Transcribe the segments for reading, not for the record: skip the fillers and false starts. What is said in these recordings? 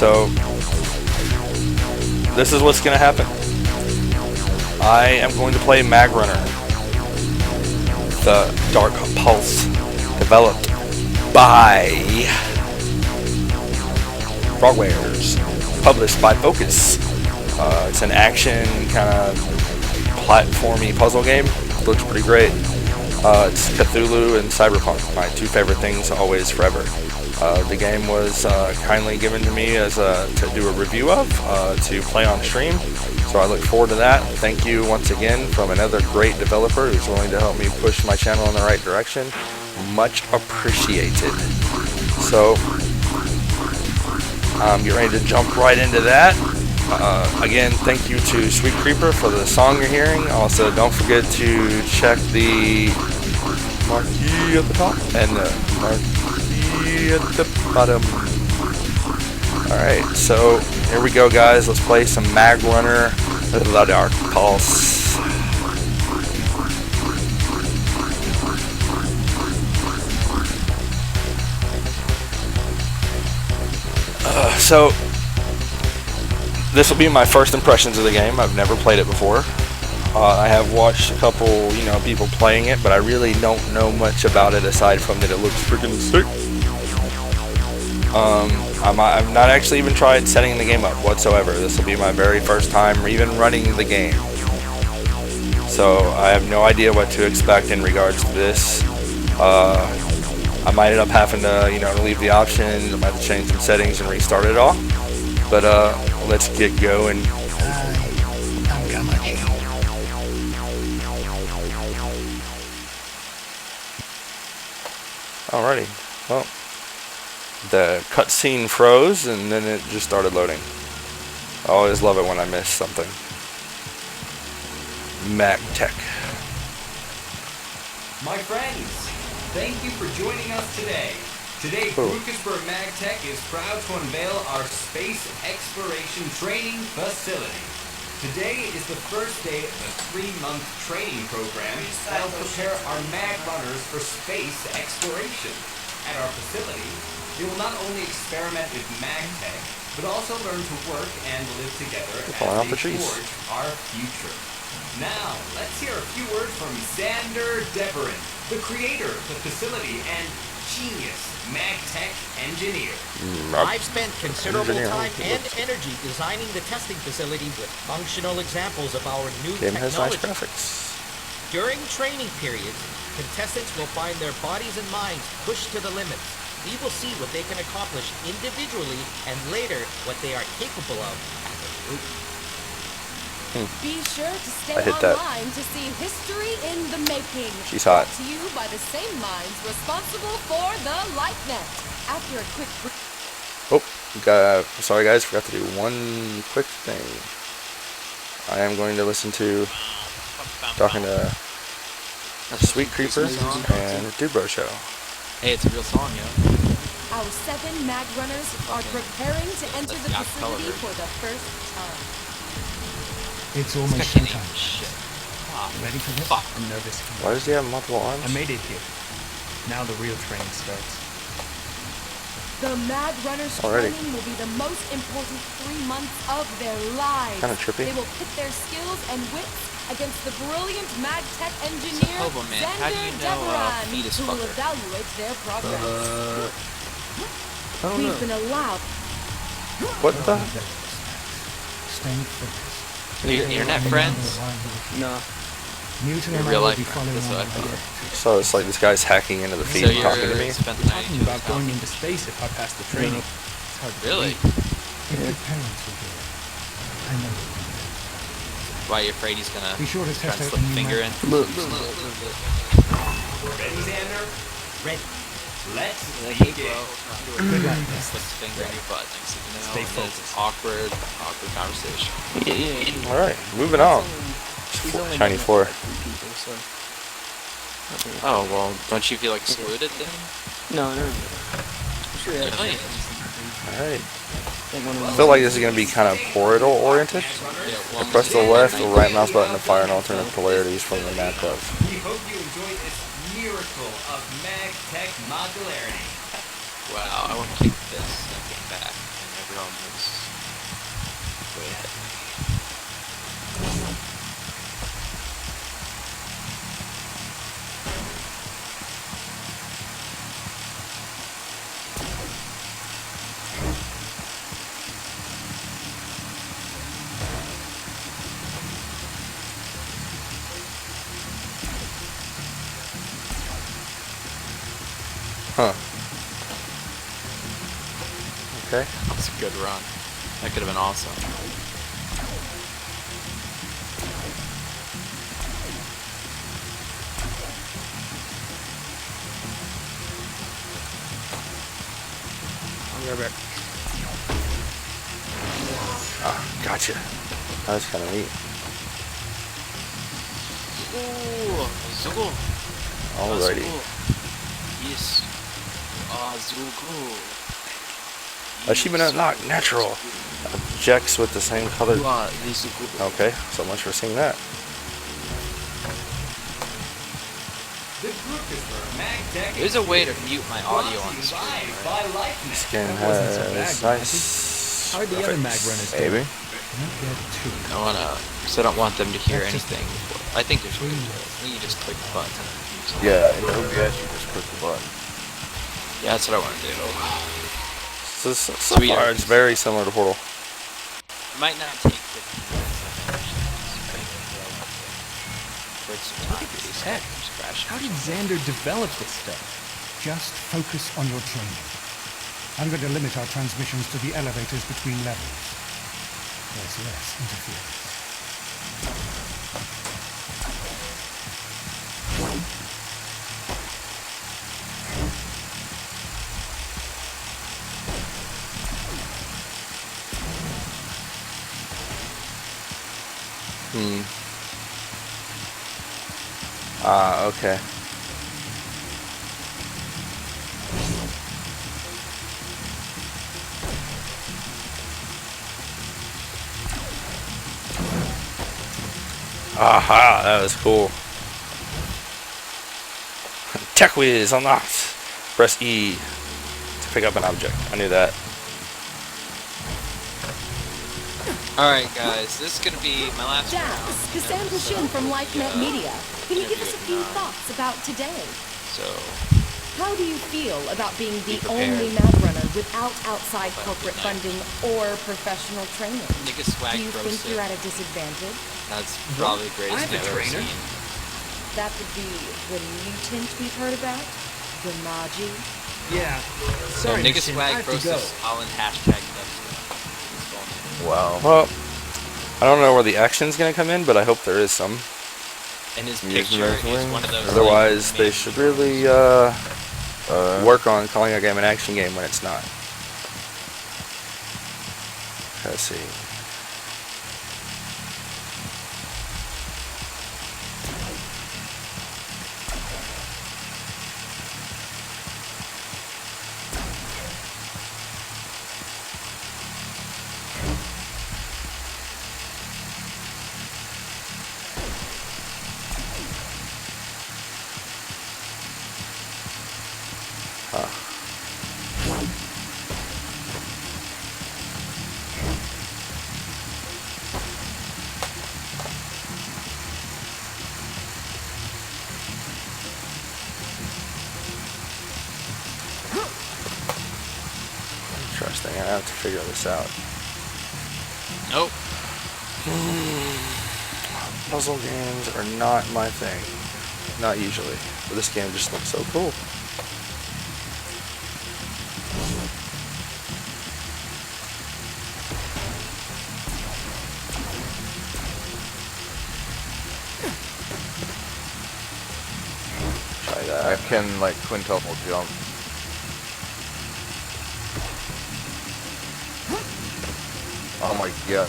So this is what's going to happen. I am going to play Magrunner, the Dark Pulse, developed by Frogwares, published by Focus. It's an action kind of platformy puzzle game. Looks pretty great. It's Cthulhu and Cyberpunk, my two favorite things, always, forever. The game was kindly given to me as to do a review of, to play on stream. So I look forward to that. Thank you once again from another great developer who's willing to help me push my channel in the right direction. Much appreciated. So get ready to jump right into that. Again, thank you to Sweet Creeper for the song you're hearing. Also, don't forget to check the marquee at the top and the marquee at the bottom. Alright, so here we go, guys. Let's play some Magrunner, the Dark Pulse. So this will be my first impressions of the game. I've never played it before. I have watched a couple, people playing it, but I really don't know much about it aside from that it looks freaking sick. I've not actually even tried setting the game up whatsoever. This will be my very first time even running the game. So I have no idea what to expect in regards to this. I might end up having to, leave the options. I might have to change some settings and restart it all. But let's get going. Alrighty. Well, the cutscene froze and then it just started loading. I always love it when I miss something. MagTech. My friends, thank you for joining us today. Today, Brukersburg MagTech is proud to unveil our space exploration training facility. Today is the first day of a 3-month training program that will prepare our mag runners for space exploration. At our facility, they will not only experiment with MagTech, but also learn to work and live together as they forge our future. Now, let's hear a few words from Xander Deverin, the creator of the facility and genius MagTech engineer. I've spent considerable time and energy designing the testing facility with functional examples of our new Game technology. has nice graphics. During training periods, contestants will find their bodies and minds pushed to the limits. We will see what they can accomplish individually and later what they are capable of as a group. Be sure to stay online to see history in the making. She's hot. Brought to you by the same minds responsible for the LightNet. After a quick sorry guys, forgot to do one quick thing. I am going to listen to talking to Sweet Creeper and Dubro Show. Hey, it's a real song, yo. Our 7 mag runners are preparing to enter the facility for the first time. It's almost showtime. Shit. Ready for this? I'm nervous. Why does he have multiple arms? I made it here. Now the real training starts. The mag runners training will be the most important 3 months of their lives. Kind of trippy. They will pit their skills and wits against the brilliant MagTech engineer Xander Deveran, who will evaluate their progress. We've been allowed. What the? Staying focused. Internet friends? No. In real life friends, that's what I thought. So it's like this guy's hacking into the feed and talking to me? Talking about going into space if I pass the training. It's hard to Really? If your parents were here, I know. Why are you afraid he's gonna Be sure to try test and slip a finger in? Ready, Xander? Ready. Let's begin. Good luck. Slip a finger in your butt next thing you know. Stay and focused. it's awkward conversation. Alright, moving on. Shiny 4. Oh, well, don't you feel excluded then? No. Really? Alright. I feel like this is going to be kind of portal oriented. I press the left or right mouse button to fire an alternate polarities from the map of. We hope you enjoyed this miracle of MagTech modularity. Wow, I want to take this and get back, and everyone moves Okay. That was a good run. That could have been awesome. I'll go back. Ah, gotcha. That was kind of neat. Ooh, Zugo. Alrighty. Yes. Ah, Zugo. Achievement unlocked. Natural. Objects with the same color. Okay, so much for seeing that. There's a way to mute my audio on the screen. Right? Skin has nice. How are the other Magrunners doing? Maybe. I wanna, because I don't want them to hear anything. I think there's a way to do it. You just click the button. Yeah, in OBS you just click the button. Yeah, that's what I want to do. So far it's very similar to Portal. It might not take 15 minutes. Look at this heck. How did Xander develop this stuff? Just focus on your training. I'm going to limit our transmissions to the elevators between levels. There's less interference. Ah, okay. Aha, that was cool. Tech whiz unlocked. Press E to pick up an object. I knew that. Alright guys, this is going to be my last round. Cassandra Shin from LifeNet Media. Can you give us a few thoughts about today? So, how do you feel about being the prepared. only Magrunner without outside corporate funding or professional training? Nigga swag Do you pro think sit. you're at a disadvantage? That's probably the greatest thing I've ever seen. That would be the mutant we've heard about? Gamaji? Yeah. So Sorry, nigga Nishin, I swag have pro to go. sit Holland hashtag dubstep. Wow. Well, I don't know where the action's gonna come in, but I hope there is some. And his picture is one of those. Otherwise, like, they should really work on calling a game an action game when it's not. Let's see. Interesting. I have to figure this out. Nope. Puzzle games are not my thing. Not usually. But this game just looks so cool. Try that. I can like quintuple jump. Oh my god.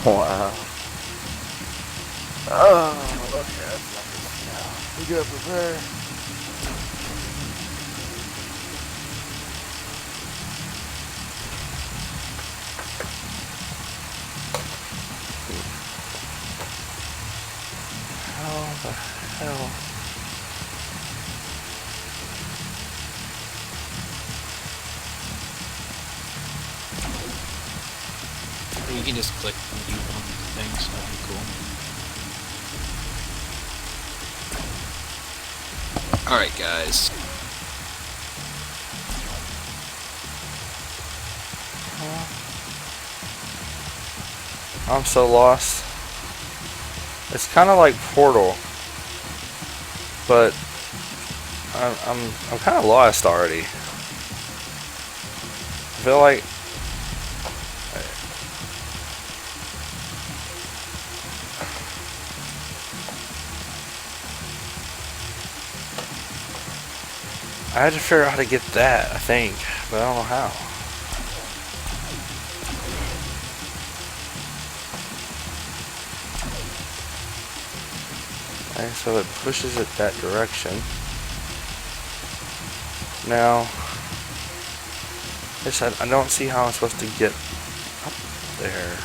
Wow. Oh, okay, that's not good now. We gotta prepare. How the hell? You can just click and do one thing, so that'd be cool. Alright, guys. I'm so lost. It's kind of like Portal, but I'm kind of lost already. I feel like I had to figure out how to get that, I think, but I don't know how. Okay, so it pushes it that direction. Now, I don't see how I'm supposed to get up there.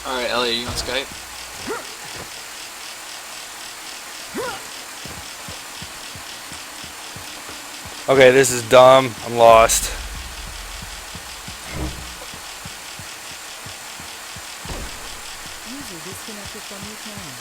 Alright, Ellie, are you on Skype? Okay, this is dumb. I'm lost. User disconnected from your channel.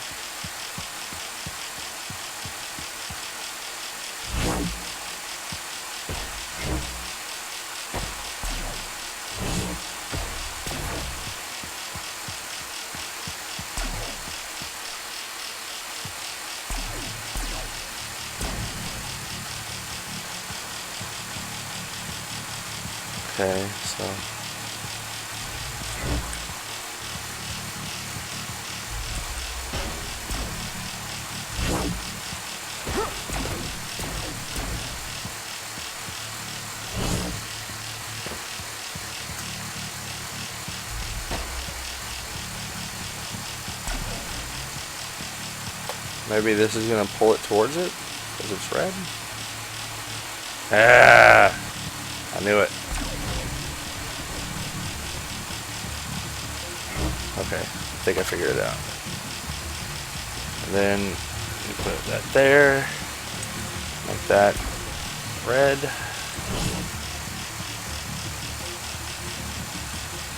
Okay, so maybe this is gonna pull it towards it because it's red. Ah, I knew it. Okay, I think I figured it out. And then you put that there, like that, red.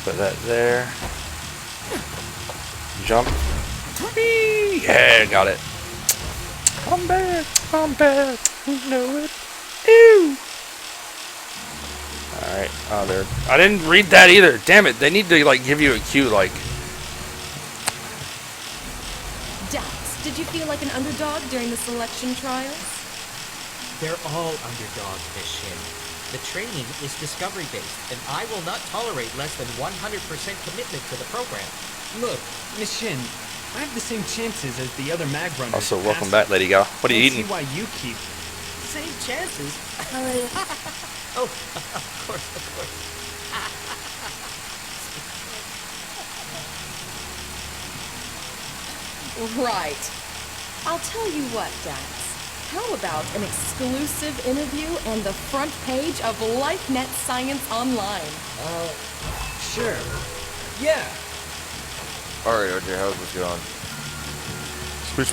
Put that there. Jump. Whee! Yeah, got it. I'm bad. You know it. Ew. Alright, oh there. I didn't read that either. Damn it, they need to like give you a cue like. Dax, did you feel like an underdog during the selection trials? They're all underdog, Miss Shin. The training is discovery-based, and I will not tolerate less than 100% commitment to the program. Look, Miss Shin, I have the same chances as the other Magrunners. Also, welcome back, Lady Gal. What are you eating? See why you keep Same chances. Oh, of course. Right. I'll tell you what, Dax. How about an exclusive interview and the front page of LifeNet Science Online? Sure. Yeah. Alright, RJ, how's this going? Sweet.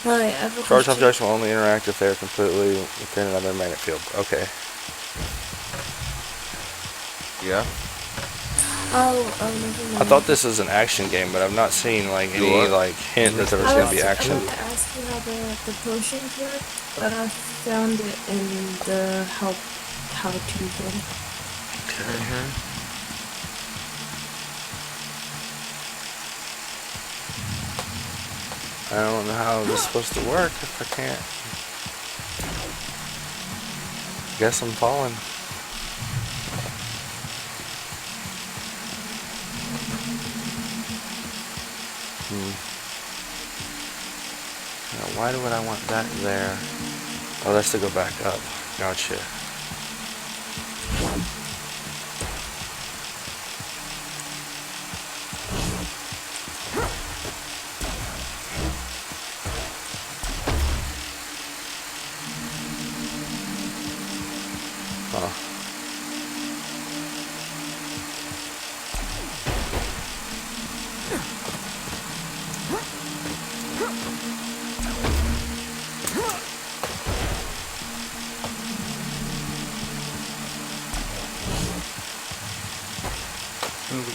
Hi, I have a Charge question. objects will only interact if they are completely within another magnet field. Okay. Yeah? Oh, never mind. I thought this was an action game, but I've not seen like any like hint that there was gonna be action. I was to ask you how the potions work, but I found it in the how-to thing. I don't know how this is supposed to work if I can't. Guess I'm falling. Now, why would I want that there? Oh, that's to go back up. Gotcha. Huh.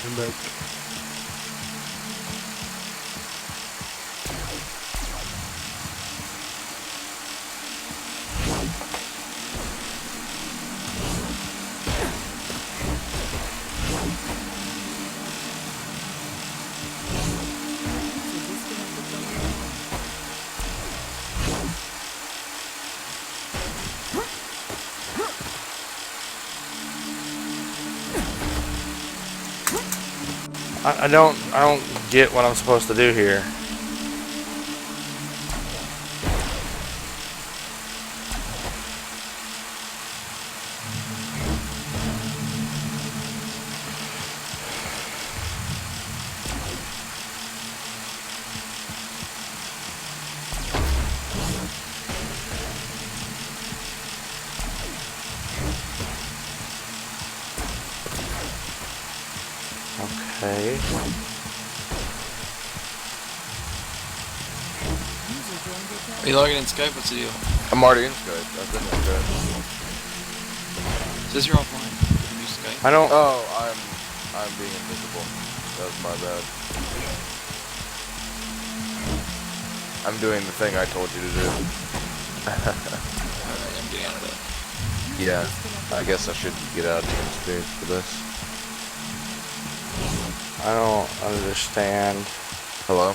Come back. I don't get what I'm supposed to do here. Okay. Are you logging in Skype? What's the deal? I'm already in Skype. I've been in Skype. It says you're offline. You can use Skype. I don't. Oh, I'm being invisible. That was my bad. I'm doing the thing I told you to do. Alright, I'm getting out of that. Yeah, I guess I should get out of TeamSpeak for this. I don't understand. Hello?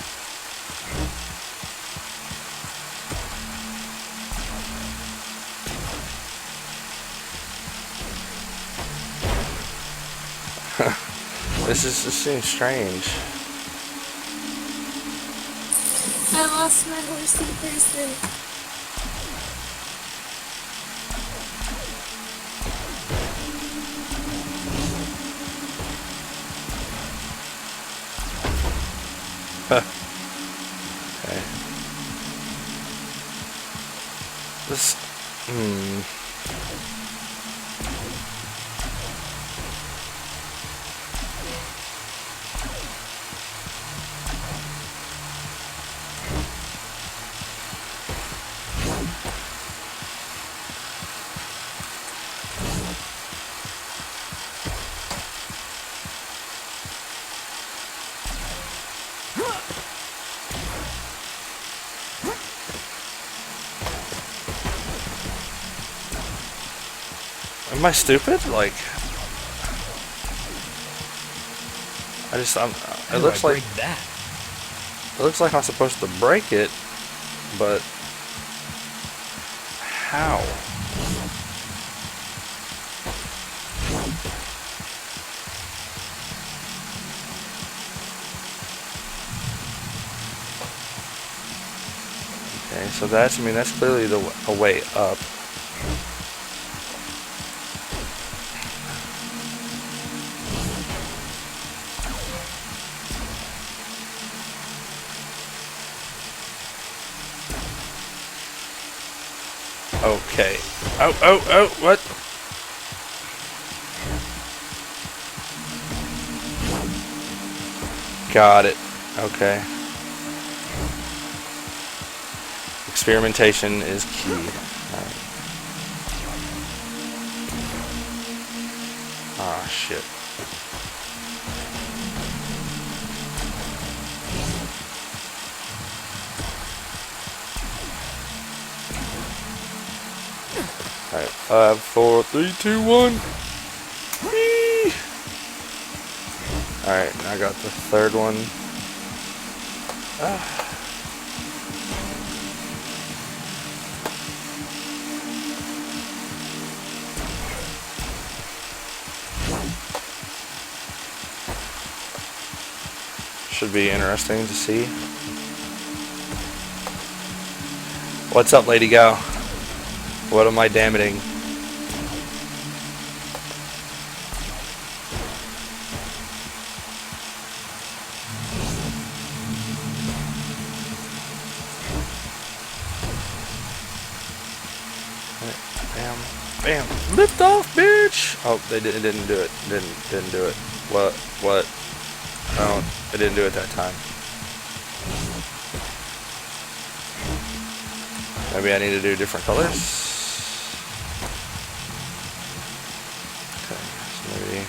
This seems strange. I lost my horsey person. Okay. This. Am I stupid? Like, it looks like that. It looks like I'm supposed to break it, but how? Okay, so that's clearly a way up. Okay. Oh, what? Got it. Okay. Experimentation is key. Alright. Ah, shit. Alright, 5, 4, 3, 2, 1. Whee! Alright, now I got the third one. Should be interesting to see. What's up, Lady Go? What am I damaging? Bam, bam, lift off, bitch! Oh, it didn't do it. Didn't do it. What? No, it didn't do it that time. Maybe I need to do different colors. Okay, so maybe.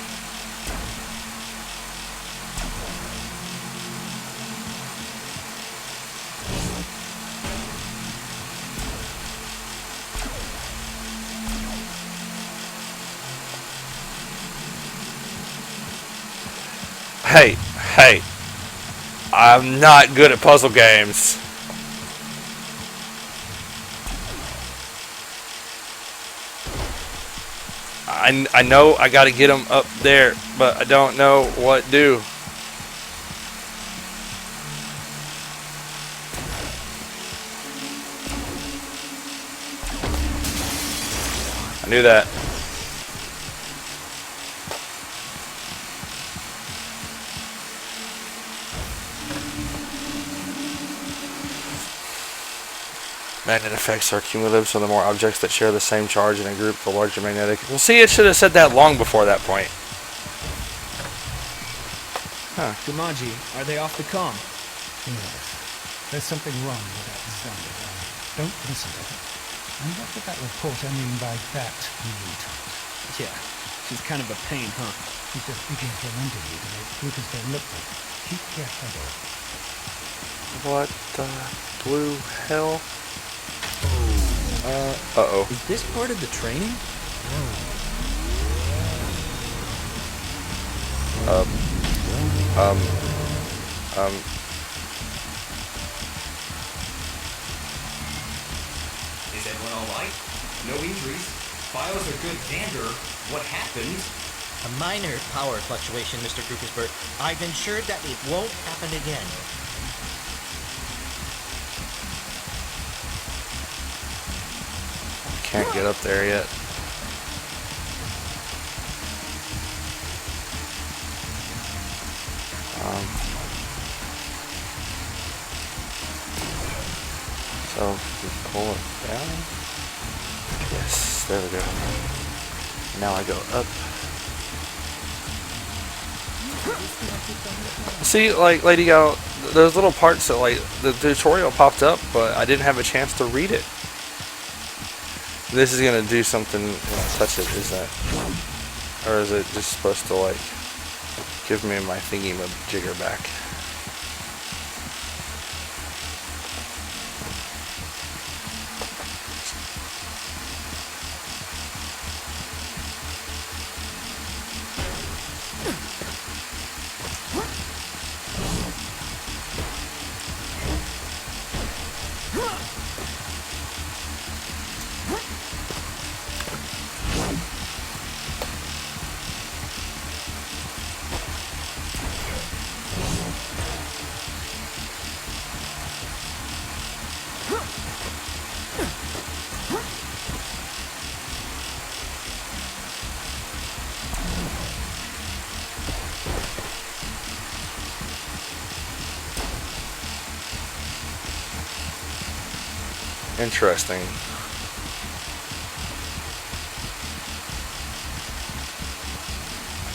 Hey, I'm not good at puzzle games. I know I gotta get them up there, but I don't know what do. I knew that. Magnet effects are cumulative, so the more objects that share the same charge in a group, the larger magnetic. Well, see, it should have said that long before that point. Huh. Gumaji, are they off the comm? Yes. There's something wrong with that sound. Don't listen to it. And what did that reporter mean by that retard? Yeah, she's kind of a pain, huh? She's just implementing you to make Lucasfilm look good. Keep your head up. What the blue hell? Uh-oh. Is this part of the training? Is everyone alright? No injuries? Files are good, Xander. What happened? A minor power fluctuation, Mr. Krukersberg. I've ensured that it won't happen again. Can't get up there yet. So we pull it down. Yes, there we go. Now I go up. See, like, Lady Gal, those little parts that, like, the tutorial popped up, but I didn't have a chance to read it. This is gonna do something when I touch it, is that? Or is it just supposed to, like, give me my thingy-majigger back? Interesting. I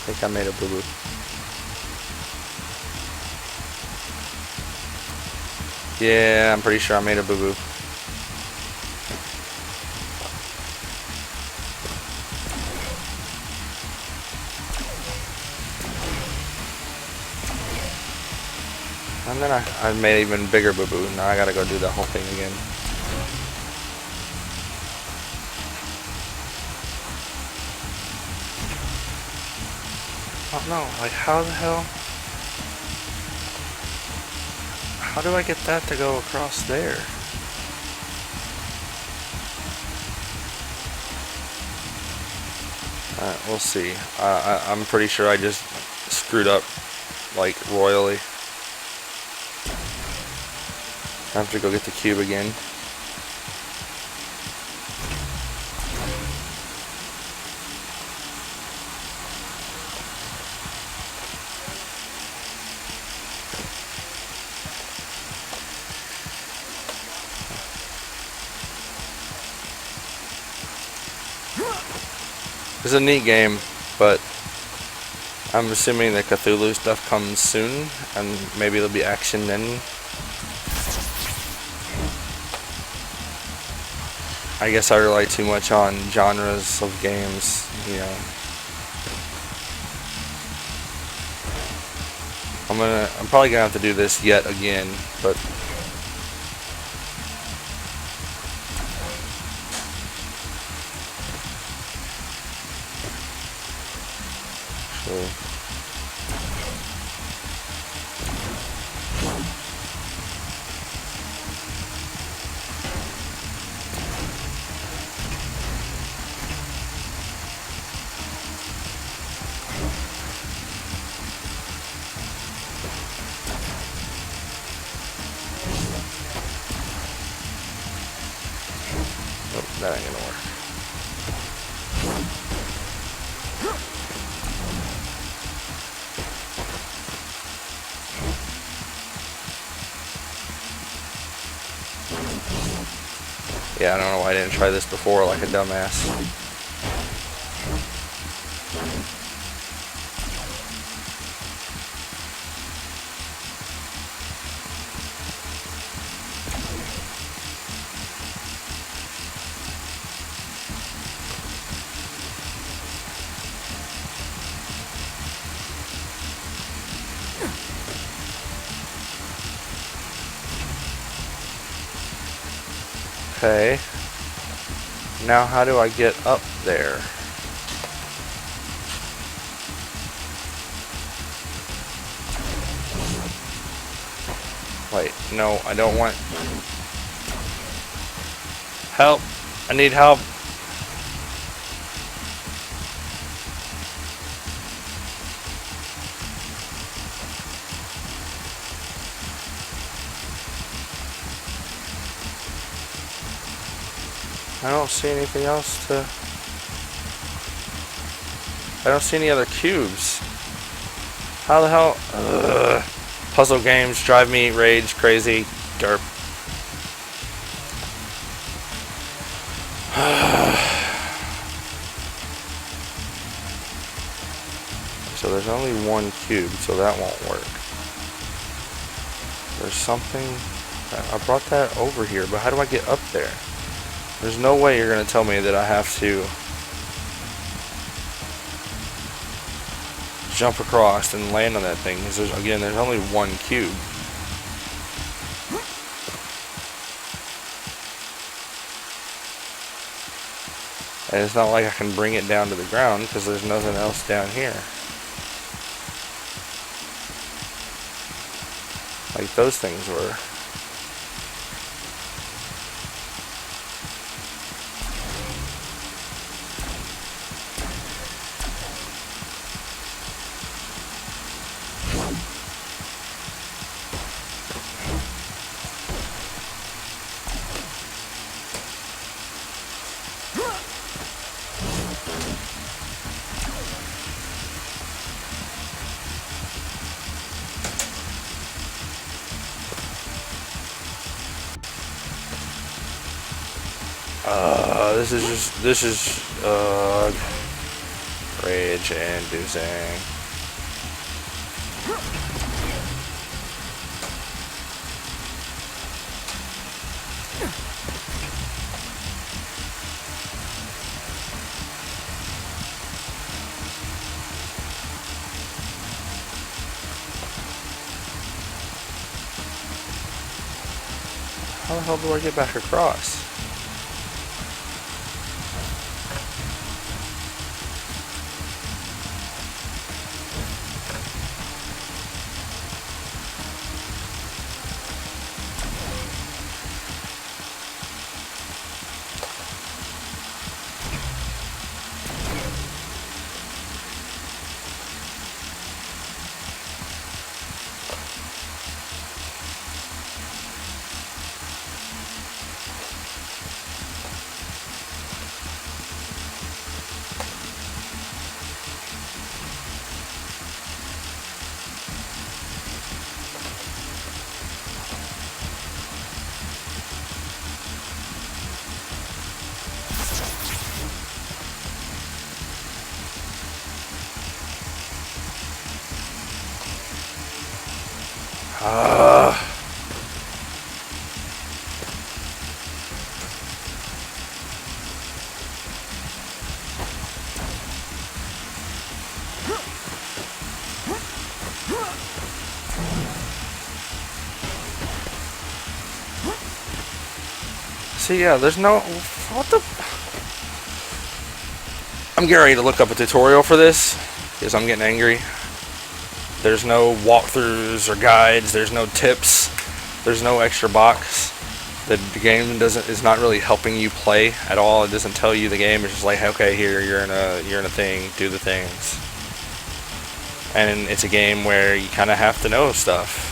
think I made a boo-boo. Yeah, I'm pretty sure I made a boo-boo. And then I made an even bigger boo-boo. Now I gotta go do the whole thing again. Oh no, like how the hell? How do I get that to go across there? Alright, we'll see. I'm pretty sure I just screwed up, like, royally. I have to go get the cube again. It's a neat game, but I'm assuming the Cthulhu stuff comes soon, and maybe there'll be action then. I guess I rely too much on genres of games, you know. I'm probably gonna have to do this yet again, but that ain't gonna work. Yeah, I don't know why I didn't try this before like a dumbass. Okay. Now how do I get up there? Wait, no, I don't want... Help! I need help! I don't see anything else to... I don't see any other cubes. How the hell... Ugh. Puzzle games drive me rage crazy. Derp. So there's only one cube, so that won't work. There's something... I brought that over here, but how do I get up there? There's no way you're going to tell me that I have to jump across and land on that thing. Because there's only one cube. And it's not like I can bring it down to the ground because there's nothing else down here. Like those things were. This is rage inducing. How the hell do I get back across? See, yeah, there's no... What the... I'm getting ready to look up a tutorial for this, because I'm getting angry. There's no walkthroughs or guides, there's no tips, there's no extra box. The game is not really helping you play at all. It doesn't tell you the game, it's just like, okay, here, you're in a thing, do the things. And it's a game where you kind of have to know stuff.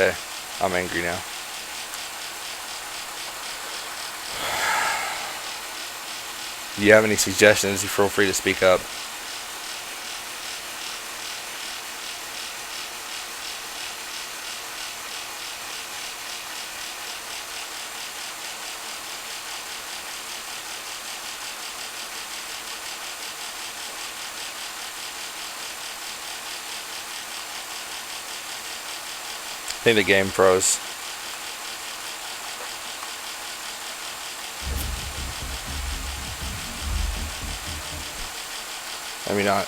Okay, I'm angry now. If you have any suggestions, you feel free to speak up. I think the game froze. Maybe not.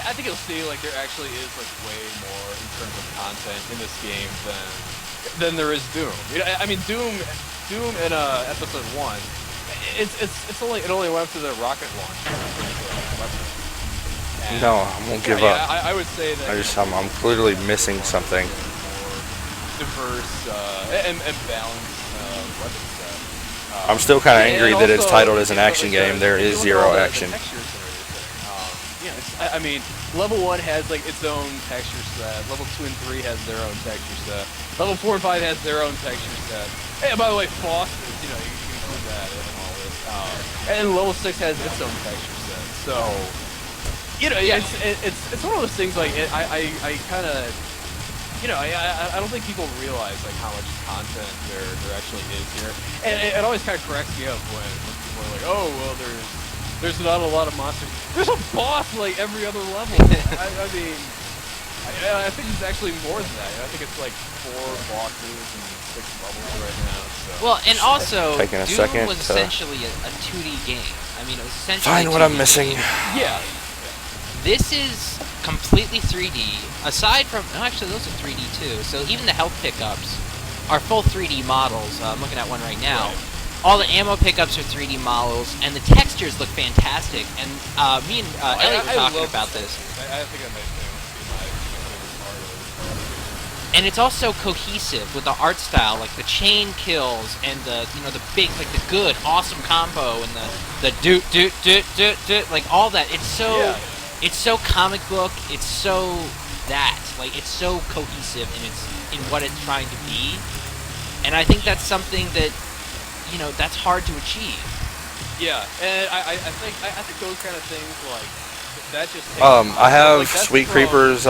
I think you'll see like there actually is like way more in terms of content in this game than there is Doom. You know, I mean Doom in episode 1, it only went to the rocket launch. No, I won't give up. I would say that I'm clearly missing something. Diverse and balanced weapon set. I'm still kind of angry that it's titled as an action game. There is zero action. I mean, level 1 has like its own texture set. Level 2 and 3 has their own texture set. Level 4 and 5 has their own texture set. Hey, by the way, Foster's, you know, you can include that in all this. And level 6 has its own texture set. So, you know, it's one of those things like I kind of, you know, I don't think people realize like how much content there actually is here, and it always kind of cracks me up when people are like, oh well, there's not a lot of monsters. There's a boss like every other level. I mean, I think it's actually more than that. I think it's like 4 bosses and 6 levels right now. So. Well, and also, Doom was to essentially a 2D game. I mean, it was essentially find what I'm missing. Yeah. This is completely 3D. Aside from, no, actually, those are 3D too. So even the health pickups are full 3D models. I'm looking at one right now. Right. All the ammo pickups are 3D models, and the textures look fantastic. And me and Elliot were talking about this. I think I might be my favorite part of it. And it's also cohesive with the art style, like the chain kills and the the big, like the good, awesome combo and the doot, like all that. It's so it's so comic book. It's so like it's so cohesive in what it's trying to be. And I think that's something that that's hard to achieve. Yeah, and I think those kind of things like that just. I have Sweet Creepers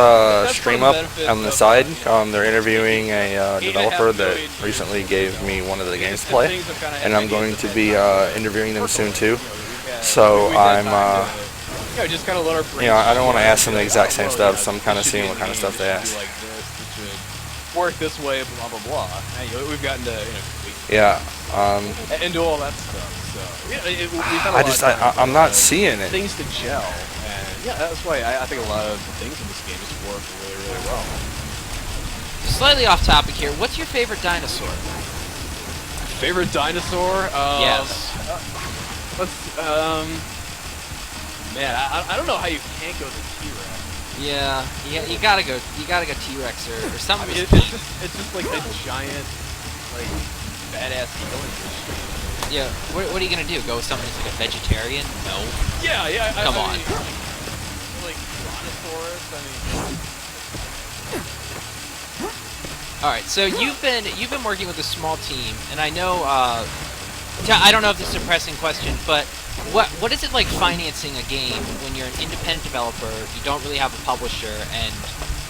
stream up on the side. They're interviewing a developer that recently gave me one of the games to play, and I'm going to be interviewing them soon too. So I'm just kind of let our I don't want to ask them the exact same stuff, so I'm kind of seeing what kind of stuff they ask. Like this, it should work this way, blah blah blah. We've gotten to yeah. And do all that stuff. So I'm not seeing it. Things to gel, and yeah, that's why I think a lot of the things in this game just work really, really well. Slightly off topic here. What's your favorite dinosaur? Favorite dinosaur? Yes. Man, I don't know how you can't go to T-Rex. Yeah, you gotta go T-Rex or something. I mean, it's just like a giant, like badass killing machine. Yeah, what are you gonna do? Go with something that's like a vegetarian? No. Yeah. Come on. Like Brontosaurus. I mean. All right, so you've been working with a small team, and I know I don't know if this is a pressing question, but what is it like financing a game when you're an independent developer, you don't really have a publisher, and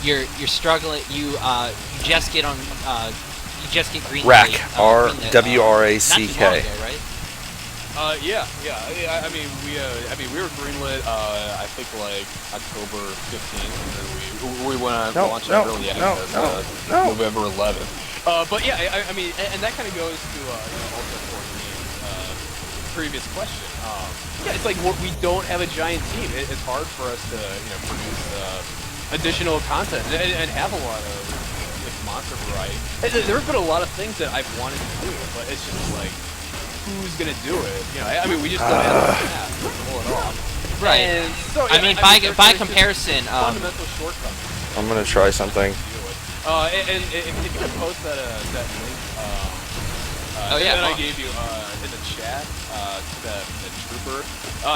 you're struggling? You just get green RACK, RWRACK. Right? Yeah. I mean, we were greenlit. I think like October 15th, and then we went on launch early access November 11th. But yeah, I mean, and that kind of goes to also for the previous question. Yeah, it's like we don't have a giant team. It's hard for us to produce additional content and have a lot of monster variety. There have been a lot of things that I've wanted to do, but it's just like, who's gonna do it? You know, I mean, we just don't have the staff to pull it off. Right. And so, I mean, by comparison, fundamental shortcomings. I'm gonna try something. And if you could post that link, that I gave you in the chat to the trooper,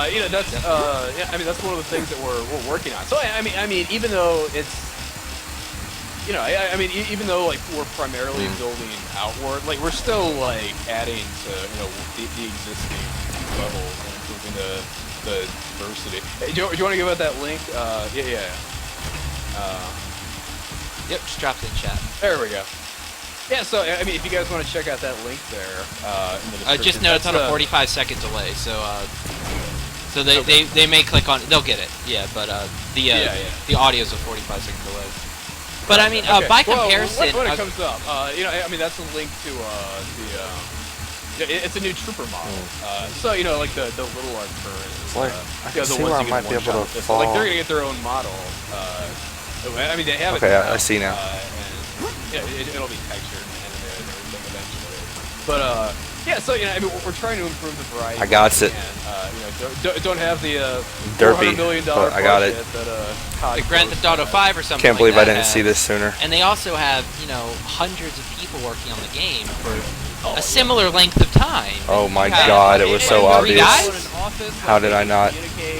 you know, that's I mean, that's one of the things that we're working on. So I mean, even though it's, you know, I mean, even though like we're primarily building outward, like we're still like adding to, you know, the existing levels and improving the diversity. Hey, do you want to give out that link? Yeah. Yep, just dropped it in chat. There we go. Yeah, so I mean, if you guys want to check out that link there in the description. Just know it's on a 45-second delay, so they may click on, they'll get it. Yeah, but the audio's a 45-second delay. But I mean, by comparison, when it comes up, you know, I mean, that's a link to it's a new trooper model. So you know, like the little Arcturans, Like, I can the see ones where I you can might be able to one-shot. fall. Like they're gonna get their own model. I mean, they have it. Okay, now, I see now. And it'll be textured and animated and everything eventually. But yeah, so you know, I mean, we're trying to improve the variety. I got it. You know, don't have the Derpy, $400 million but I got it. That, like Grand Theft Auto 5 or something. Can't believe like I that didn't see this sooner. And they also have, you know, hundreds of people working on the game for a similar length of time. Oh my God, it was so obvious. How did I not?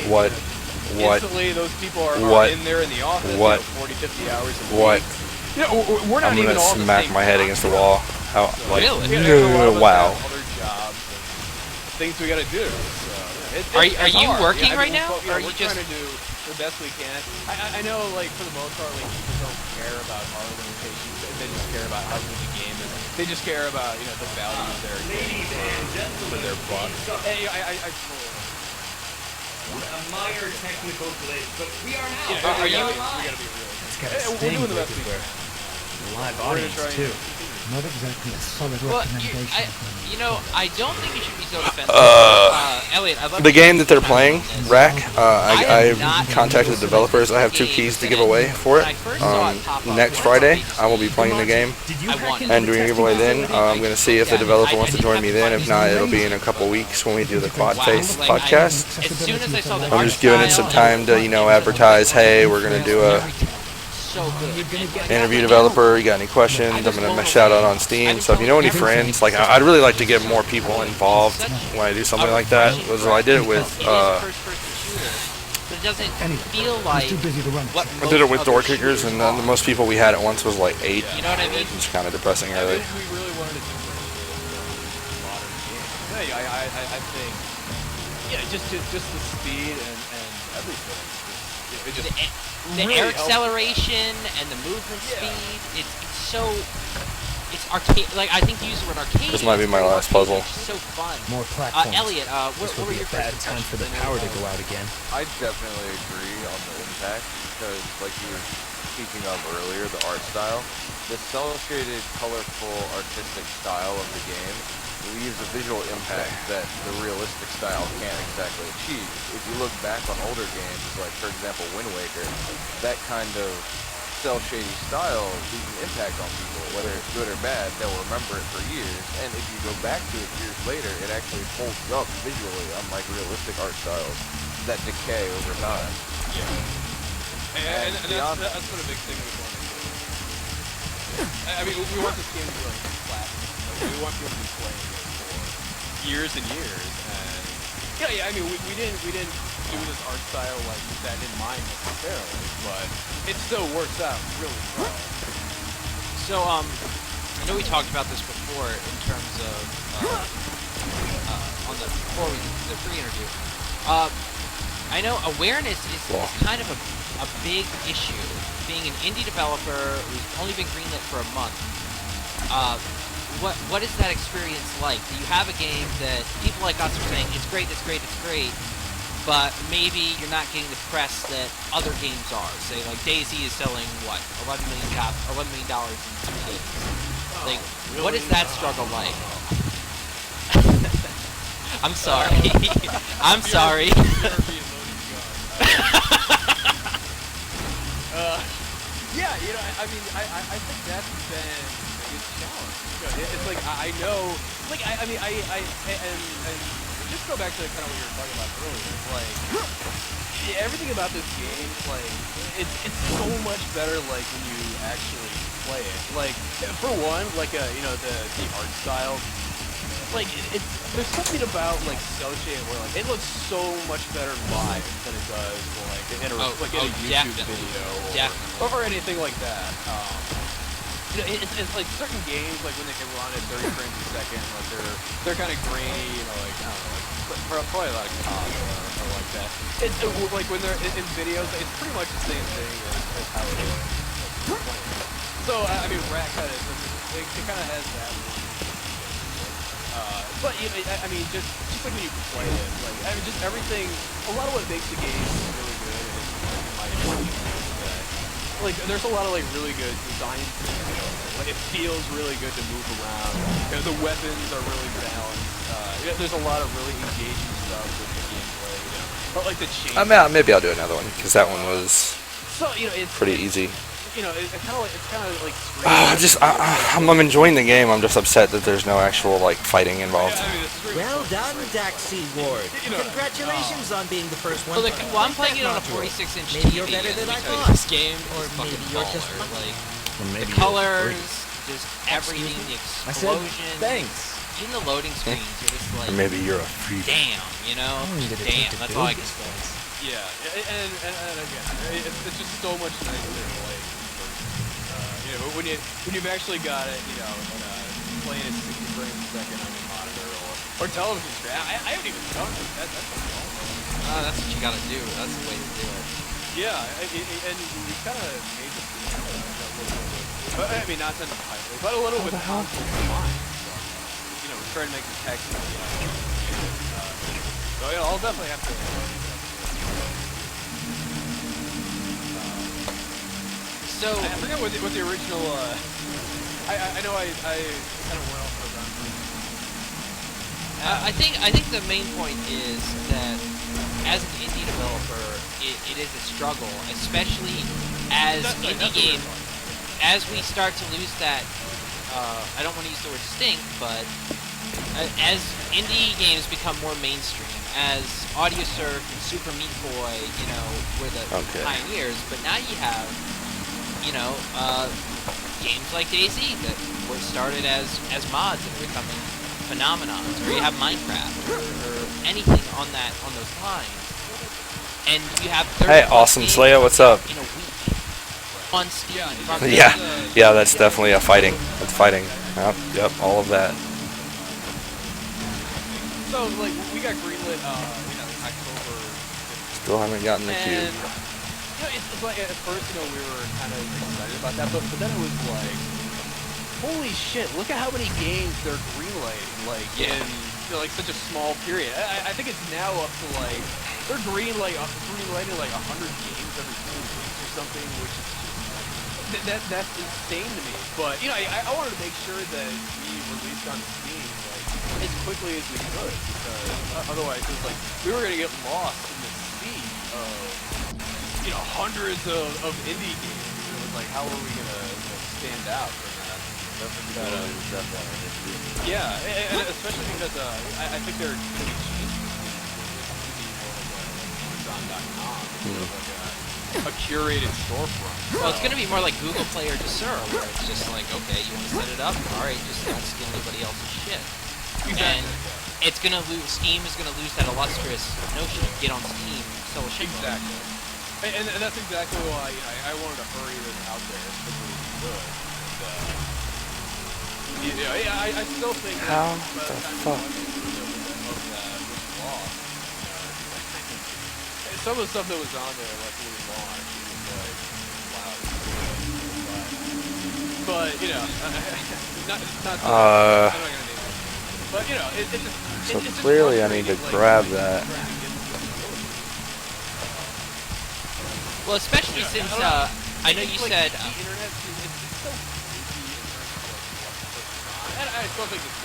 What? Instantly, those people are in there in the office, What? 40, 50 hours a What? week. You know, we're not I'm even gonna all the smack same my head time. against the wall. How? Like, Really? You know, there's a lot of us wow. have other jobs and things we got to do. So, Are it's you hard. working I mean, right now? Or Or are you we're just trying to do the best we can. I know, like, for the most part, like, people don't care about our limitations. They just care about how good the game is. They just care about, you know, the value of their Ladies and gentlemen, for their buck. Hey, I a minor technical glitch, but we are now. Yeah, Are you- we gotta be real. It's got a We're sting doing the best with we it. can. Live We're gonna audience try too. Not exactly a solid Well, recommendation. you know, I don't think you should be so defensive. Elliot, I'd love The to game that they're comment playing, on this. Rack, I am I not contacted the developers. I have 2 keys to give away for it. Next Friday, I will be playing the game and doing a giveaway then. I'm going to see if the developer wants to join me then. If not, it'll be in a couple weeks when we do the Quad Face podcast. As soon as I saw the I'm just giving it some time to, you know, advertise, hey, we're going to do a interview developer. You got any questions? I'm going to shout out on Steam. So if you know any friends, like, I'd really like to get more people involved when I do something like that. So I did it with, but it doesn't feel like what I did it with door kickers, and the most people we had at once was like 8. You know what I mean? It's kind of depressing, really. We really wanted to do modern games. Yeah, I think, yeah, just the speed and everything. It just The really air helps. acceleration and the movement speed, it's so, it's arcade, like, I think to use the word arcade. This might be my last puzzle. It's so fun. More platforms. Elliot, what This will were be your a bad first time for the impressions? power to go out again. I definitely agree on the impact because, like you were speaking of earlier, the art style, the cel-shaded, colorful, artistic style of the game leaves a visual impact that the realistic style can't exactly achieve. If you look back on older games, like for example Wind Waker, that kind of cel-shady style leaves an impact on people, whether it's good or bad, they'll remember it for years, and if you go back to it years later, it actually holds up visually, unlike realistic art styles that decay over time. Yeah. And that's what a big thing we want to do. I mean, we want this game to be like classic. Like, we want people to be playing it for years and years. And yeah. I mean, we didn't do this art style like with that in mind necessarily, but it still works out really well. So, I know we talked about this before in terms of, on the, before the pre-interview. I know awareness is kind of a big issue. Being an indie developer who's only been greenlit for a month, what is that experience like? Do you have a game that people like us are saying, it's great, but maybe you're not getting the press that other games are? Say, like, DayZ is selling, what, $11 million in 2 days. Like, what is that struggle like? I'm sorry. I'm sorry. Yeah, Yeah, you know, I mean, I think that's been the biggest challenge. You know, it's like I know, like I mean, and just go back to kind of what you were talking about earlier. Like, yeah, everything about this game, like, it's so much better like when you actually play it. Like, for one, like you know, the art style. Like there's something about like Cell Shading where like it looks so much better live than it does like in a YouTube video or anything like that. You know, it's like certain games like when they can run at 30 frames a second, like they're kind of grainy, you know, like I don't know, like probably a lot of COD or like that. It's like when they're in videos, it's pretty much the same thing as how it is. So I mean, Rat kind of it kind of has that. But you know, I mean, just like when you play it, like I mean, just everything. A lot of what makes the game really good, is, in my opinion, is that like there's a lot of like really good design. Like it feels really good to move around. You know, the weapons are really balanced. There's a lot of really engaging stuff with the gameplay. You know, but like the change. Maybe I'll do another one because that one was it's pretty easy. You know, it's kind of like. I'm enjoying the game. I'm just upset that there's no actual like fighting involved. Well done, Daxi Ward. Congratulations on being the first one. Well, I'm playing it on a 46-inch TV. Maybe you're better than I thought. This game or is maybe fucking you're baller. just Like the colors, just everything, the explosion. Thanks. Even the loading screens, you're just like. Or maybe you're a freak. Damn, you know. Damn, that's all I can say. Yeah, and again, it's just so much nicer to play. You know, when you've actually got it, you know, playing at 60 frames a second on your monitor or television screen. I haven't even done it. That's awesome. That's what you gotta do. That's the way to do it. Yeah, and we kind of made this game a little bit. I mean, not to highly, but a little with console in mind. So, you know, we're trying to make the text. You know, so yeah, I'll definitely have to. So I forget what the original. I know I kind of went off on a run. I think the main point is that as an indie developer, it is a struggle, especially as indie games. As we start to lose that, I don't want to use the word stink, but as indie games become more mainstream, as AudioSurf and Super Meat Boy, you know, were the pioneers, but now you have. You know, games like DayZ that were started as mods and are becoming phenomenons, or you have Minecraft, or anything on those lines. And you have Hey, Awesome Slayer, what's up? In a week on Steam. Yeah, that's definitely a fighting. It's fighting. Yep, all of that. So, like, we got greenlit, October. Still haven't gotten the cube. You know, it's like at first, you know, we were kind of excited about that, but then it was like, holy shit! Look at how many games they're greenlighting, like in like such a small period. I think it's now up to like they're greenlighting like 100 games every 2 weeks or something, which is just that's insane to me. But you know, I wanted to make sure that we released on Steam like as quickly as we could, because otherwise it was like we were gonna get lost in the sea of. You know, hundreds of indie games. It was like, how are we gonna stand out from that? Yeah, and especially because I think they're gonna be changing Amazon.com, like a curated storefront. Well, it's gonna be more like Google Play or Desura, where it's just like, okay, you want to set it up, all right, just don't steal anybody else's shit. And it's gonna lose. Steam is gonna lose that illustrious notion of get on Steam, sell a shit. Exactly. And that's exactly why I wanted to hurry this out there as quickly as we could. I still think how that the fuck fuck? Of that was lost. Some of the stuff that was on there, like when we launched, it was like, wow. But you know, not I'm not gonna name it. But you know, it's just. So clearly, I need to grab that. Well, especially since I know you said.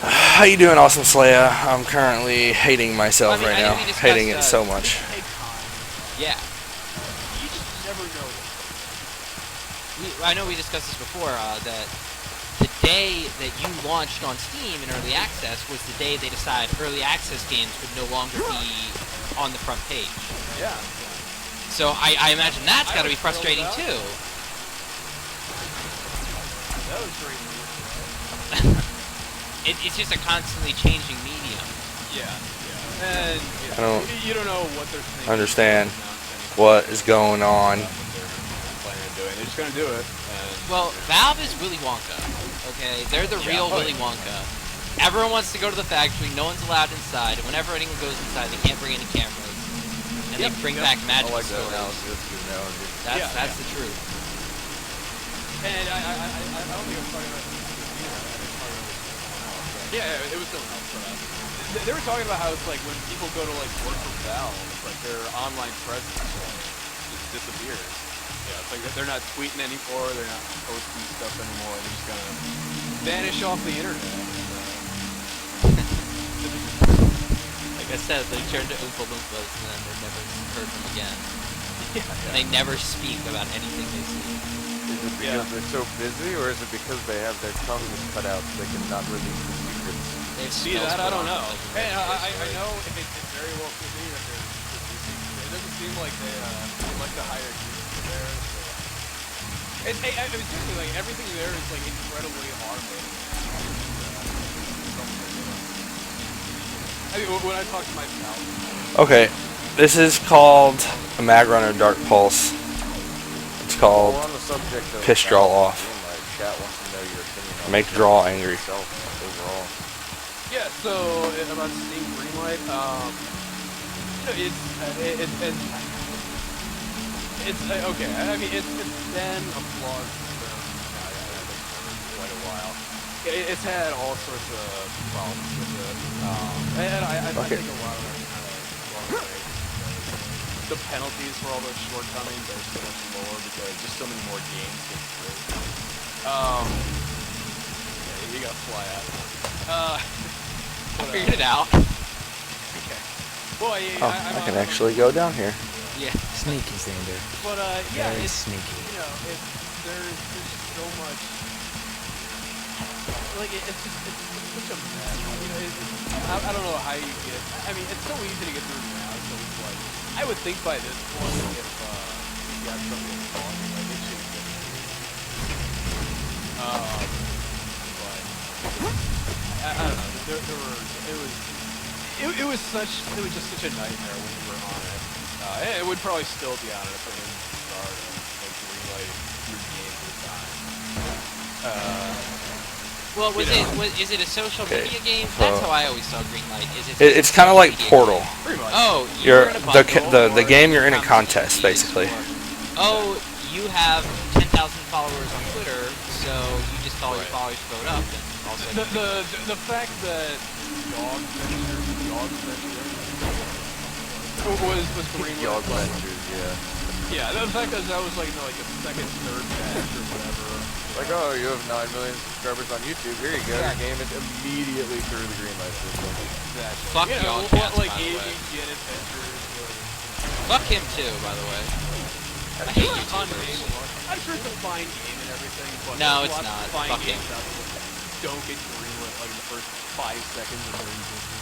How you doing, Awesome Slayer? I'm currently hating myself right now. Hating it so much. Yeah. I know we discussed this before, that the day that you launched on Steam in Early Access was the day they decided Early Access games would no longer be on the front page. Yeah. So I imagine that's got to be frustrating too. That was great news. It's just a constantly changing medium. Yeah. And I don't you don't know what they're thinking. understand what is going on. They're just gonna do it. Well, Valve is Willy Wonka. Okay, they're the real Willy Wonka. Everyone wants to go to the factory. No one's allowed inside. And whenever anyone goes inside, they can't bring any cameras. And they bring back magic stories. That's the truth. And I don't think I'm talking about. Yeah, it was someone else. But, they were talking about how it's like when people go to like work for Valve, it's like their online presence just disappears. Yeah, it's like they're not tweeting anymore, they're not posting stuff anymore, they're just gonna vanish off the internet. Like I said, they turn to Oompa Loompas and then they're never heard from again. And they never speak about anything they see. Is it because they're so busy, or is it because they have their tongues cut out so they cannot release the secrets? See that? I don't know. Hey, I know it very well could be that they're busy. It doesn't seem like they like to hire people there. So. I mean, seriously, like everything there is like incredibly automated. I mean, when I talk to my pal. Okay, this is called a Magrunner Dark Pulse. It's called Piss Draul Off. Make Draul angry. Overall. Yeah, so about Steam Greenlight, it's okay. I mean, it's been applause for quite a while. It's had all sorts of problems with it, and I think a lot of them kind of the penalties for all those shortcomings are so much lower because just so many more games get through. You gotta fly out. Figured it out. Okay. Well, I can actually go down here. Yeah. Sneaky, Xander. But Very it's sneaky. You know, there's so much. Like it's such a mess. You know, I don't know how you get. I mean, it's so easy to get through now. So it's like I would think by this point, if you have something wrong, like it should get. But I don't know. It was just such a nightmare when we were on it. It would probably still be on it if I didn't start like greenlighting 3 games at a time. Well, is it a social media game? That's how I always saw Greenlight. It's kind of like Portal. Oh, the game you're in a contest basically. Oh, you have 10,000 followers on Twitter, so you just tell your followers to vote up. And also the fact that Dog Ventures was Greenlight. Dog Ventures, yeah. Yeah, the fact that was like a second, third batch or whatever. Like, oh, you have 9 million subscribers on YouTube. Here you go. Your game is immediately through the greenlight system. Exactly. Fuck y'all cats, like by the way. Get Adventures. Fuck him too, by the way. I hate YouTubers. I'm sure it's a fine game and everything, but no, it's not. Fine Fuck him. Don't get greenlit like in the first 5 seconds of their existence.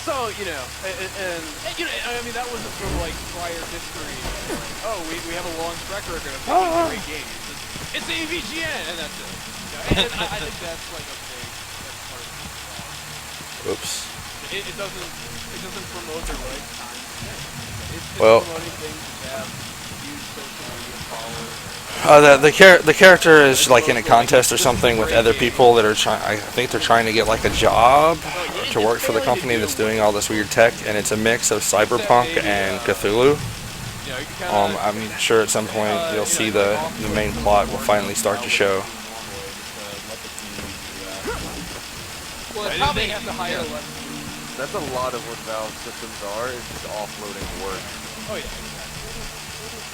So, you know, and you know, I mean, that wasn't from like prior history. Like, oh, we have a long track record of making great games. It's the AVGN, and that's it. You know, and I think that's like a big part of the problem. Oops. It doesn't promote the right kind of thing. It's promoting things that have huge social media followers. The character is like in a contest or something with other people that are trying. I think they're trying to get like a job to work for the company that's doing all this weird tech, and it's a mix of cyberpunk and Cthulhu. I'm sure at some point you'll see the main plot will finally start to show. Well, they have to hire less. That's a lot of what Valve systems are, is just offloading work. Oh yeah, exactly.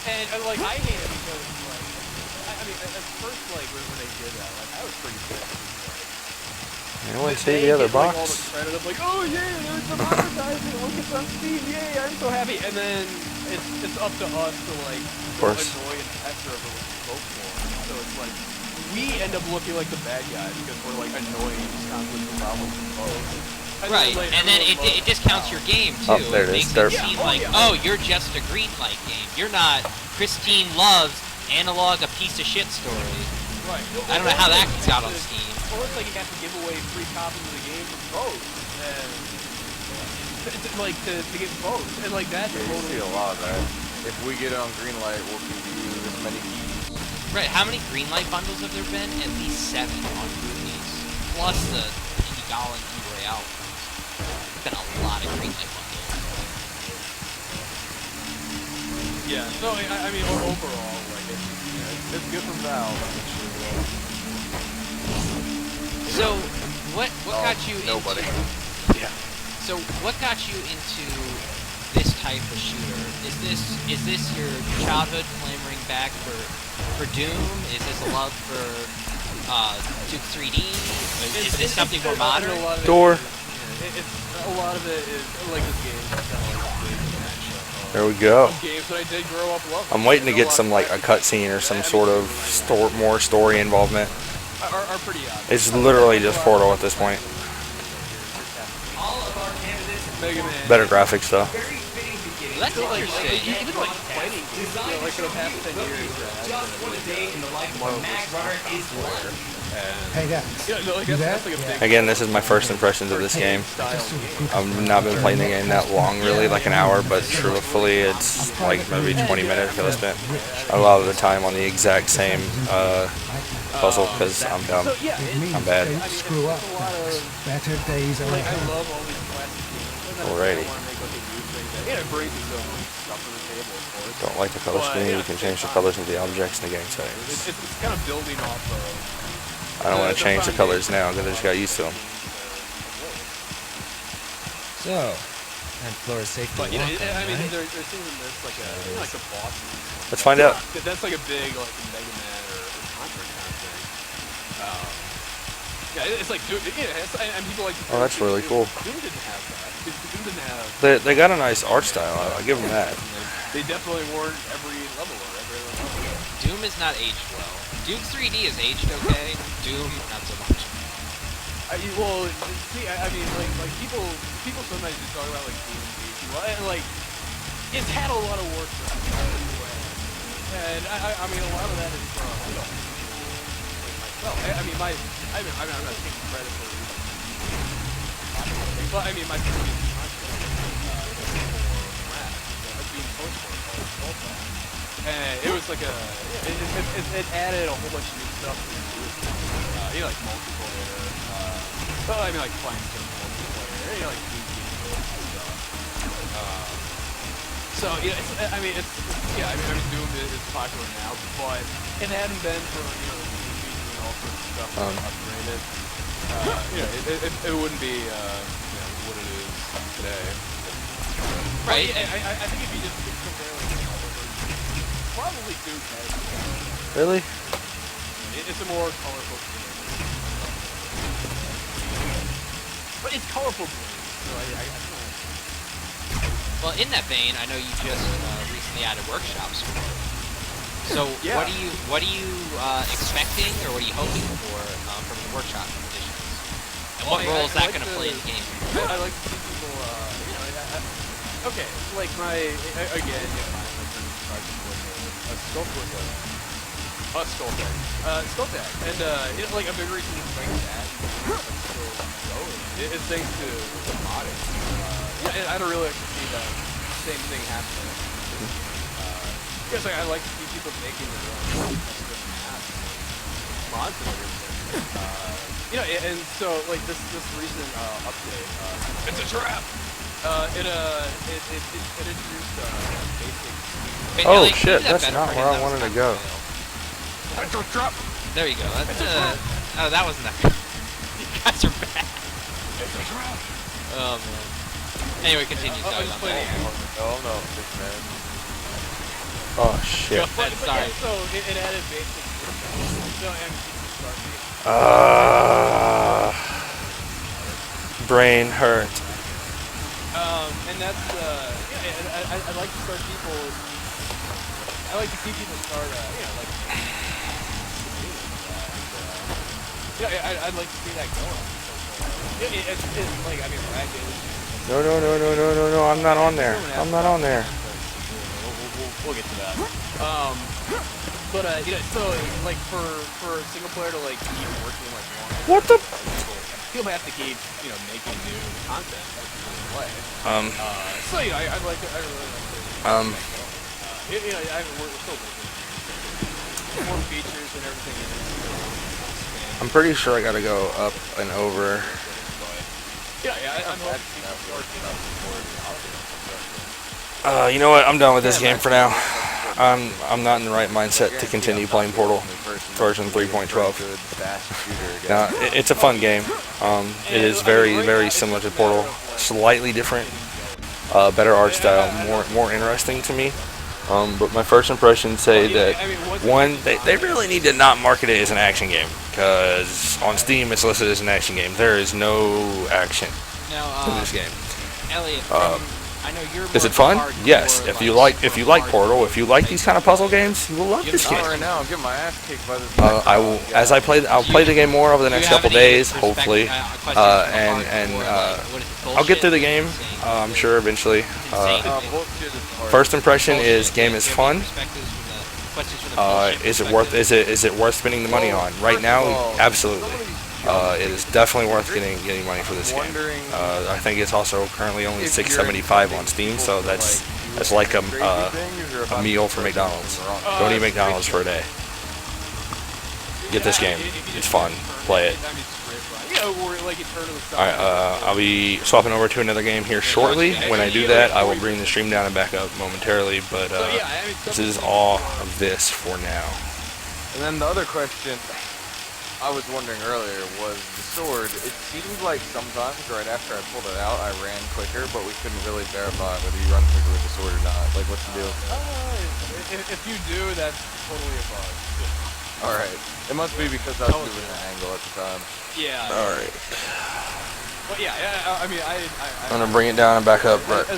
And like I hate it because like I mean at first like when they did that, like I was pretty pissed. You want to see the other box? All the credit of like, oh yeah, there's some advertising, look it's on Steam, yay, I'm so happy. And then it's up to us to like annoy and Professor ever spoke for. So it's like we end up looking like the bad guys because we're like annoying, just constantly problems with both. Right, and then it discounts your game too. Oh, there it is. Makes it seem like, oh, you're just a green light game. You're not Christine Love's analog a piece of shit story. Right. I don't know how that got on Steam. Or it's like you have to give away free copies of the game for votes, and like to get votes, and like that. Yeah, you see a lot of that. If we get it on green light, we'll give you this many keys. Right. How many green light bundles have there been? At least 7 on Boomies, plus the Egal and E-Royale. There's been a lot of green light bundles. Yeah. So I mean, overall, like it's good for Valve. So, what got you nobody. into? Yeah. So, what got you into this type of shooter? Is this your childhood clamoring back for Doom? Is this a love for Duke 3D? Is this something more modern? Door. A lot of it is like this game. It's kind of like a big matchup. There we go. Games that I did grow up loving. I'm waiting to get some like a cutscene or some sort of more story involvement. Are pretty obvious. It's literally just Portal at this point. Mega Man. Better graphics though. That's interesting. Even like fighting games, like for the past 10 years. Just one day in the life of a Magrunner is born. Hey guys, you there? Again, this is my first impressions of this game. I've not been playing the game that long, really, like an hour, but truthfully, it's like maybe 20 minutes because I spent a lot of the time on the exact same puzzle because I'm dumb. I'm bad. Don't screw up. Better days are ahead. Alrighty. Yeah, it brings its own stuff to the table, of course. Don't like the color scheme, you can change the colors of the objects in the game settings. It's kind of building off of... I don't want to change the colors now because I just got used to them. So, and Flora's safety. But, you know, walk-on, I mean, right? there's even this, like a boss. Let's find out. That's like a big, like, Mega Man or Contra kind of thing. Yeah, it's like, dude, and people like... Oh, that's really cool. Doom didn't have that. Doom didn't have... They got a nice art style, I'll give them that. They definitely weren't every level or every other level. Doom is not aged well. Duke 3D is aged okay. Doom, not so much. Well, see, I mean, like people sometimes just talk about like Doom, well, and like it's had a lot of work for it, and I mean a lot of that is from myself. I mean, I'm not taking credit for it, but I mean my previous content being post for it. And it was like it added a whole bunch of new stuff to it. You know, like multiplayer. Well, I mean, like playing some multiplayer. You know, like stuff. So yeah, I mean, Doom is popular now, but it hadn't been for and all sorts of stuff upgraded. You know, it wouldn't be what it is today. Right. I think if you just compare like. Probably Duke has. Really? It's a more colorful game. But it's colorful blue, so I Well, in that vein, I know you just recently added workshops for it. So yeah. what are you expecting, or what are you hoping for from the workshop editions? And what role is that going to play in the game? I like to see people, okay, like my Skull Tag. And like a big reason to bring that is thanks to the modding. Yeah, I don't really like to see that same thing happening. Because I like to see people making their own custom maps, mods and everything. And so like this recent update, it's a trap. It introduced basic. Oh shit, that's not where I wanted to go. There you go. That's oh, that wasn't that good. You guys are bad. Oh man. Anyway, continue. Sorry about that. No, big man. Oh shit. Sorry. So it added basic. Brain hurt. And that's I like to start people. I like to see people start, like, I'd like to see that going. It's like, I mean, No, I'm not on there. I'm not on there. We'll get to that. But so like for a single player to like keep working like long. What the? People have to keep making new content to play. So I'd like to. I really like to. We're still working. More features and everything. I'm pretty sure I gotta go up and over. I'm you know what? I'm done with this game for now. I'm not in the right mindset to continue playing Portal version 3.12. Now, it's a fun game. It is very, very similar to Portal. Slightly different, better art style, more interesting to me. But my first impressions say that, one, they really need to not market it as an action game, because on Steam it's listed as an action game. There is no action in this game. Elliot, I know you're is it fun? Yes. If you like Portal, if you like these kind of puzzle games, you will love this game. Right now, I'm getting my ass kicked by this. I will, as I'll play the game more over the next couple days, hopefully, and I'll get through the game. I'm sure eventually. First impression is game is fun. Is it worth spending the money on? Right now, absolutely. It is definitely worth getting money for this game. I think it's also currently only $6.75 on Steam, so that's like a meal for McDonald's. Don't eat McDonald's for a day. Get this game. It's fun. Play it. Alright, I'll be swapping over to another game here shortly. When I do that, I will bring the stream down and back up momentarily, but this is all of this for now. And then the other question I was wondering earlier was the sword. It seemed like sometimes right after I pulled it out, I ran quicker, but we couldn't really verify whether you run quicker with the sword or not. Like, what's the deal? If you do, that's totally a bug. Alright. It must be because I was doing an angle at the time. Yeah. Alright. Well, yeah, I mean, I'm gonna bring it down and back up, but